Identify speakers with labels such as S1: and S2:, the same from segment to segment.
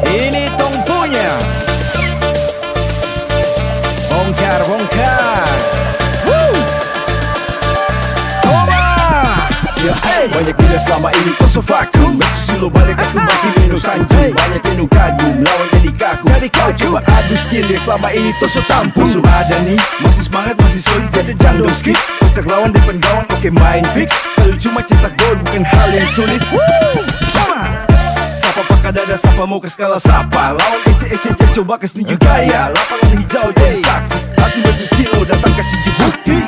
S1: Ini tong punya. Bongkar, bongkar.
S2: Banyak bila selama ini kosong vakum. Silo balik aku makin minum sanjung. Banyak yang kagum, lawan jadi kaku. Kau coba adu skill yang selama ini tosok tampung. So ada nih, masih semangat, masih solid, jadi jando skip. Kocak lawan depan gawang, oke main fix. Kalau cuma cetak gol bukan hal yang sulit. Sapa pakai dada, sapa mau ke skala sapa. Lawan ece-ece coba kasih tunjuk gaya. Lapangan hijau jadi saksi. Hati baju silo datang kasih bukti.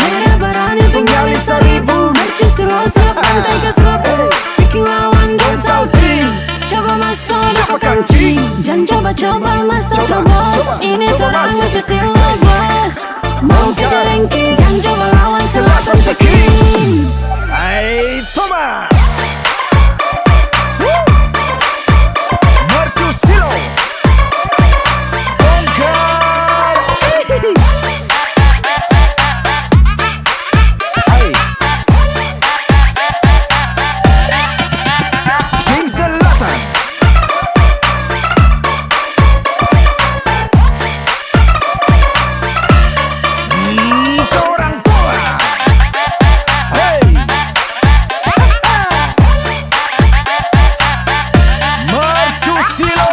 S3: Merah berani tinggali 1000. Mercusulosa pantai ke Serabu. Bikin lawan gol salting. Coba masuk dapat kancing. Jangan coba-coba masuk ke bos. Ini terang Mercusulo bos. Mau kita ranking, jangan coba lawan selatan Peking.
S1: Hai Thomas. Mercusulo. Bongkar. Hai. King Selatan. Orang tua. Hey. Mercusulo.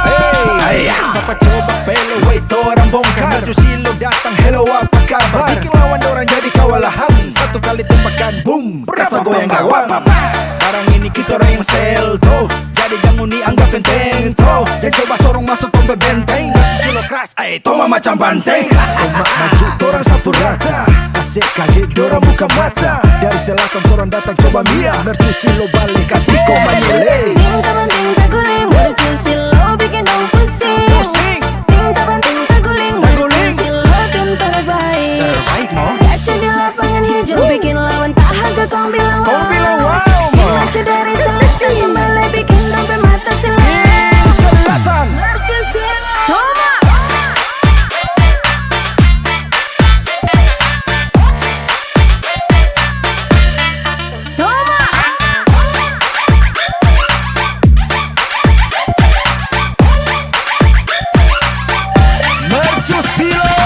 S1: Hey. Siapa coba pelo, wait orang bongkar. Mercusulo datang, hello apa kabar? Bikin lawan orang jadi kewalahan. Satu kali tembakan, boom, kasta goyang gawang. Barang ini kita orang yang sel tuh. Jadi ganggu nih anggap enteng tuh. Dan coba sorong masuk pompe benteng. Mercusulo keras, Toma macam banteng. Toma maju, orang satu rata. Asik kaget, dorang buka mata. Dari selatan orang datang coba mia. Mercusulo balik, kasih koma nyele.
S3: Ting tak penting tak guling. Mercusulo bikin dong pusing. Ting tak penting tak guling. Mercusulo tim terbaik.
S1: Terbaik mau?
S3: Kaca di lapangan hijau bikin lawan tak harga kau bilang
S1: Kau bilang wow.
S3: Kaca dari selatan kembali bikin sampai mata silang.
S1: Selatan.
S3: Mercusulo Toma. Toma.
S1: Mercusulo.